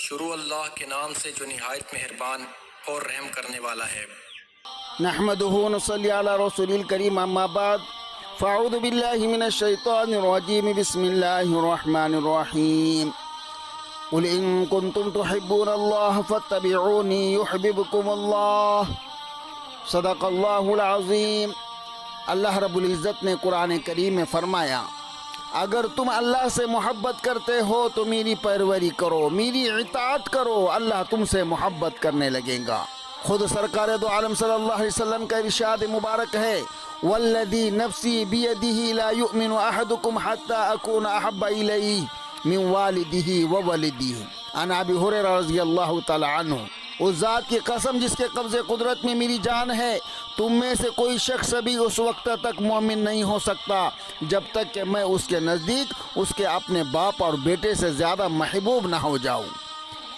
شروع اللہ کے نام سے جو نہایت مہربان اور رحم کرنے والا ہے۔ نحمده ونصلي على رسول الكريم اما بعد فاعوذ بالله من الشيطان الرجيم بسم الله الرحمن الرحيم قل ان كنتم تحبون الله فاتبعوني يحببكم الله صدق الله العظیم۔ اللہ رب العزت نے قرآن کریم میں فرمایا، اگر تم اللہ سے محبت کرتے ہو تو میری پیروی کرو، میری اطاعت کرو، اللہ تم سے محبت کرنے لگے گا۔ خود سرکار دو عالم صلی اللہ علیہ وسلم کا ارشاد مبارک ہے، والذی نفسی بیدہ لا یؤمن احدکم حتی اکون احب الیہ من والدہ وولدہ۔ عن ابی ہریرہ رضی اللہ تعالی عنہ، اس ذات کی قسم جس کے قبضے قدرت میں میری جان ہے، تم میں سے کوئی شخص بھی اس وقت تک مومن نہیں ہو سکتا جب تک کہ میں اس کے نزدیک اس کے اپنے باپ اور بیٹے سے زیادہ محبوب نہ ہو جاؤں۔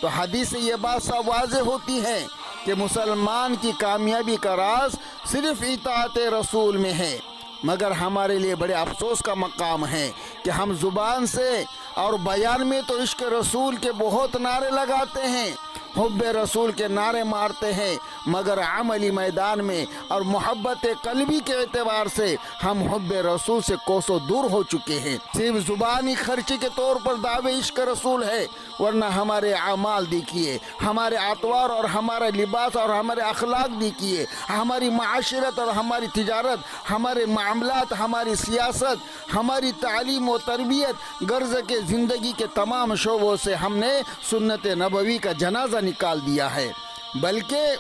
تو حدیث سے یہ بات صاف واضح ہوتی ہے کہ مسلمان کی کامیابی کا راز صرف اطاعت رسول میں ہے، مگر ہمارے لیے بڑے افسوس کا مقام ہے کہ ہم زبان سے اور بیان میں تو عشق رسول کے بہت نعرے لگاتے ہیں، حب رسول کے نعرے مارتے ہیں، مگر عملی میدان میں اور محبت قلبی کے اعتبار سے ہم حب رسول سے کوسوں دور ہو چکے ہیں۔ صرف زبانی خرچے کے طور پر دعوے عشق رسول ہے، ورنہ ہمارے اعمال دیکھیے، ہمارے اطوار اور ہمارا لباس اور ہمارے اخلاق دیکھیے، ہماری معاشرت اور ہماری تجارت، ہمارے معاملات، ہماری سیاست، ہماری تعلیم و تربیت، غرض کے زندگی کے تمام شعبوں سے ہم نے سنت نبوی کا جنازہ نکال دیا ہے۔ بلکہ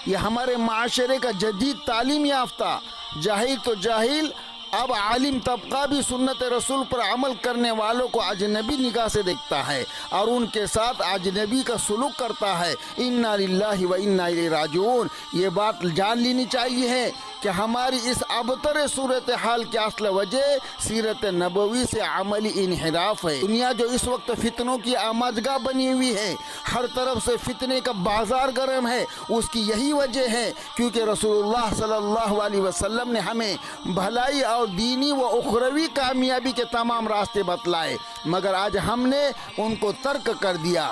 یہ ہمارے معاشرے کا جدید تعلیم یافتہ جاہل تو جاہل، اب عالم طبقہ بھی سنت رسول پر عمل کرنے والوں کو اجنبی نگاہ سے دیکھتا ہے اور ان کے ساتھ اجنبی کا سلوک کرتا ہے۔ انا للہ و انا الیہ راجعون۔ یہ بات جان لینی چاہیے ہے کہ ہماری اس ابتر صورتحال کی اصل وجہ سیرت نبوی سے عملی انحراف ہے۔ دنیا جو اس وقت فتنوں کی آمادگاہ بنی ہوئی ہے، ہر طرف سے فتنے کا بازار گرم ہے، اس کی یہی وجہ ہے کیونکہ رسول اللہ صلی اللہ علیہ وسلم نے ہمیں بھلائی اور دینی و اخروی کامیابی کے تمام راستے بتلائے، مگر آج ہم نے ان کو ترک کر دیا،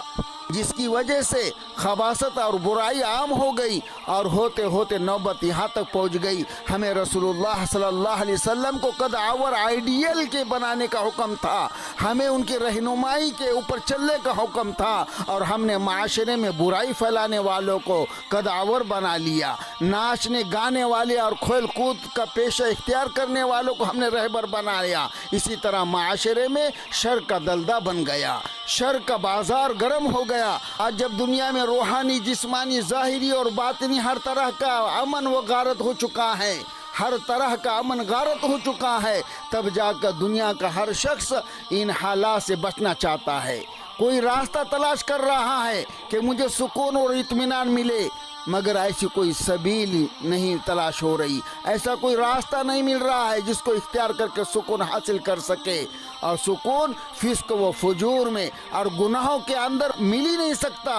جس کی وجہ سے خباثت اور برائی عام ہو گئی اور ہوتے ہوتے نوبت یہاں تک پہنچ گئی۔ ہمیں رسول اللہ صلی اللہ علیہ وسلم کو قد آور آئیڈیل کے بنانے کا حکم تھا، ہمیں ان کی رہنمائی کے اوپر چلنے کا حکم تھا، اور ہم نے معاشرے میں برائی پھیلانے والوں کو قد آور بنا لیا۔ ناچنے گانے والے اور کھیل کود کا پیشہ اختیار کرنے والوں کو ہم نے رہبر بنا لیا۔ اسی طرح معاشرے میں شر کا دلدہ بن گیا، شر کا بازار گرم ہو گیا۔ آج جب دنیا میں روحانی، جسمانی، ظاہری اور باطنی ہر طرح کا امن و غارت ہو چکا ہے، ہر طرح کا امن غارت ہو چکا ہے، تب جا کر دنیا کا ہر شخص ان حالات سے بچنا چاہتا ہے، کوئی راستہ تلاش کر رہا ہے کہ مجھے سکون اور اطمینان ملے، مگر ایسی کوئی سبیل نہیں تلاش ہو رہی، ایسا کوئی راستہ نہیں مل رہا ہے جس کو اختیار کر کے سکون حاصل کر سکے، اور سکون فسق و فجور میں اور گناہوں کے اندر مل ہی نہیں سکتا۔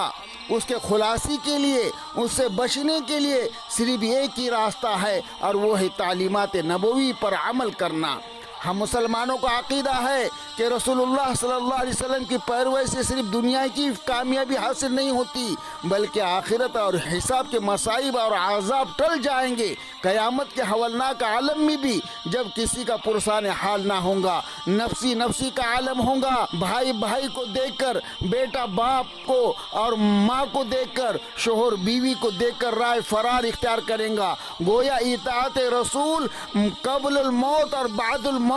اس کے خلاصی کے لیے، اس سے بچنے کے لیے صرف ایک ہی راستہ ہے، اور وہ ہے تعلیمات نبوی پر عمل کرنا۔ ہم مسلمانوں کا عقیدہ ہے کہ رسول اللہ صلی اللہ علیہ وسلم کی پیروی سے صرف دنیا کی کامیابی حاصل نہیں ہوتی، بلکہ آخرت اور حساب کے مصائب اور عذاب ٹل جائیں گے۔ قیامت کے ہولناک عالم میں بھی جب کسی کا پرسان حال نہ ہوگا، نفسی نفسی کا عالم ہوگا، بھائی بھائی کو دیکھ کر، بیٹا باپ کو اور ماں کو دیکھ کر، شوہر بیوی کو دیکھ کر رائے فرار اختیار کریں گا۔ گویا اطاعت رسول قبل الموت اور بعد الموت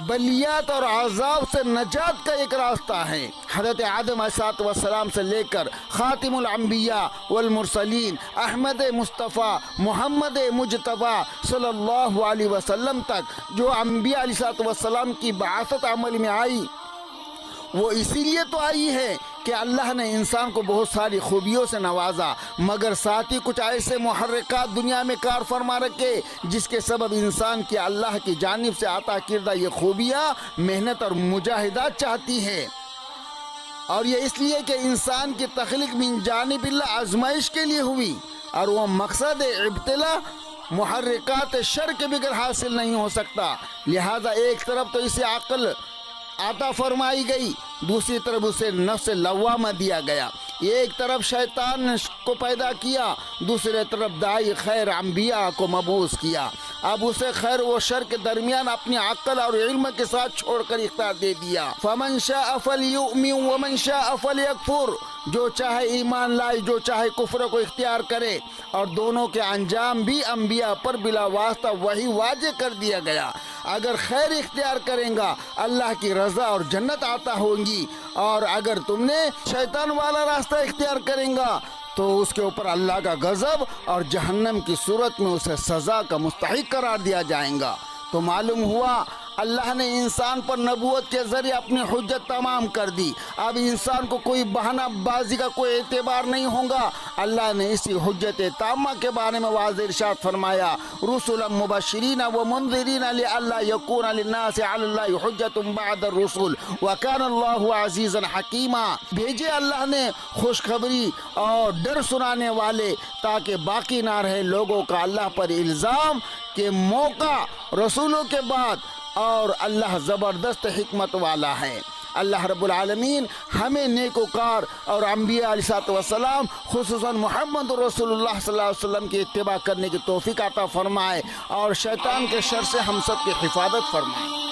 بلیات اور عذاب سے نجات کا ایک راستہ ہے۔ حضرت آدم علیہ السلام سے لے کر خاتم الانبیاء والمرسلین احمد مصطفیٰ محمد مجتبیٰ صلی اللہ علیہ وسلم تک جو انبیاء علیہ السلام کی بعثت عمل میں آئی، وہ اسی لیے تو آئی ہے کہ اللہ نے انسان کو بہت ساری خوبیوں سے نوازا، مگر ساتھ ہی کچھ ایسے محرکات دنیا میں کار فرما رکھے جس کے سبب انسان کی اللہ کی جانب سے عطا کردہ یہ خوبیاں محنت اور مجاہدات چاہتی ہیں، اور یہ اس لیے کہ انسان کی تخلیق من جانب اللہ آزمائش کے لیے ہوئی، اور وہ مقصد ابتلا محرکات شر کے بغیر حاصل نہیں ہو سکتا۔ لہذا ایک طرف تو اسے عقل عطا فرمائی گئی دوسری طرف اسے نفس لوامہ دیا گیا. ایک طرف شیطان کو پیدا کیا، دوسری طرف داعی خیر انبیاء کو مبعوث کیا. اب اسے خیر و شر کے درمیان اپنی عقل اور علم کے ساتھ چھوڑ کر اختیار دے دیا. فمن شاء فلیؤمن ومن شاء فلیکفر، جو چاہے ایمان لائے، جو چاہے کفر کو اختیار کرے. اور دونوں کے انجام بھی انبیاء پر بلا واسطہ وہی واضح کر دیا گیا. اگر خیر اختیار کریں گا اللہ کی رضا اور جنت عطا ہوں گی، اور اگر تم نے شیطان والا راستہ اختیار کریں گا تو اس کے اوپر اللہ کا غضب اور جہنم کی صورت میں اسے سزا کا مستحق قرار دیا جائے گا. تو معلوم ہوا اللہ نے انسان پر نبوت کے ذریعے اپنی حجت تمام کر دی. اب انسان کو کوئی بہانہ بازی کا کوئی اعتبار نہیں ہوگا. اللہ نے اسی حجت تامہ کے بارے میں واضح ارشاد فرمایا، رسلا مبشرین ومنذرین لئلا یکون للناس علی اللہ حجت بعد الرسل وکان اللہ عزیزا حکیما. بھیجے اللہ نے خوشخبری اور ڈر سنانے والے تاکہ باقی نہ رہے لوگوں کا اللہ پر الزام کہ موقع رسولوں کے بعد، اور اللہ زبردست حکمت والا ہے. اللہ رب العالمین ہمیں نیکوکار اور انبیاء علیہ السلام خصوصاً محمد رسول اللہ صلی اللہ علیہ وسلم کی اتباع کرنے کی توفیق عطا فرمائے، اور شیطان کے شر سے ہم سب کی حفاظت فرمائے.